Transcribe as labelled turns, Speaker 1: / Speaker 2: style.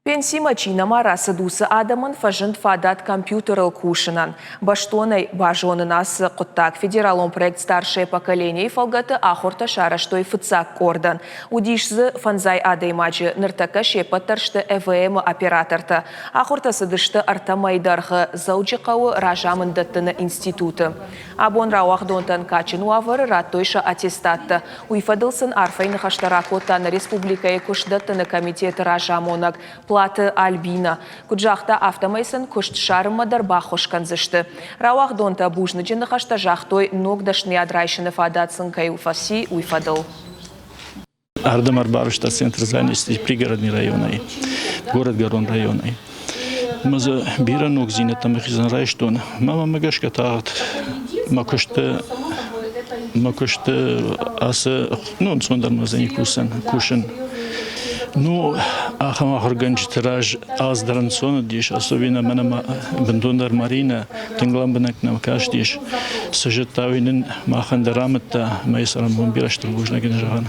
Speaker 1: Пенсима чинамара садусы адамын фажынт фадат компьютерл кушинан. Баштонай бажонынас құттак федералон проект старшее поколение фалгаты ахорта шараштой фыцак кордан. Удишзы фанзай адаймачы ныртака шепаттаршты ЭВМ операторта. Ахорта садышты артамайдарғы заучықауы ражамын даттыны институты. Абон рауахдонтан качын уавыры раттойша аттестатты. Уйфадылсын арфайны хаштаракоттан республикае кушдаттыны комитеты ражамонак. Платы Альбина. Куджахта автомайсын кушт шарымадар бахошкан зышты. Рауах донта бужны джины хашта жахтой ногдашны адрайшыны фадатсын кай уфаси уйфадыл.
Speaker 2: Ардамар Барышта центр занятости пригородный районы, город Гарон районы. Мы за биранок зина там их знаешь что мама магашка таат макуште аса ну сондар мазани кушен. Ну, ахама органч тираж аз дранцона диш, особенно мана бендондар Марина, тенглам бенак нам каш диш, сажетавинен махан дарамата, майсарам бомбира, что бужна генерана.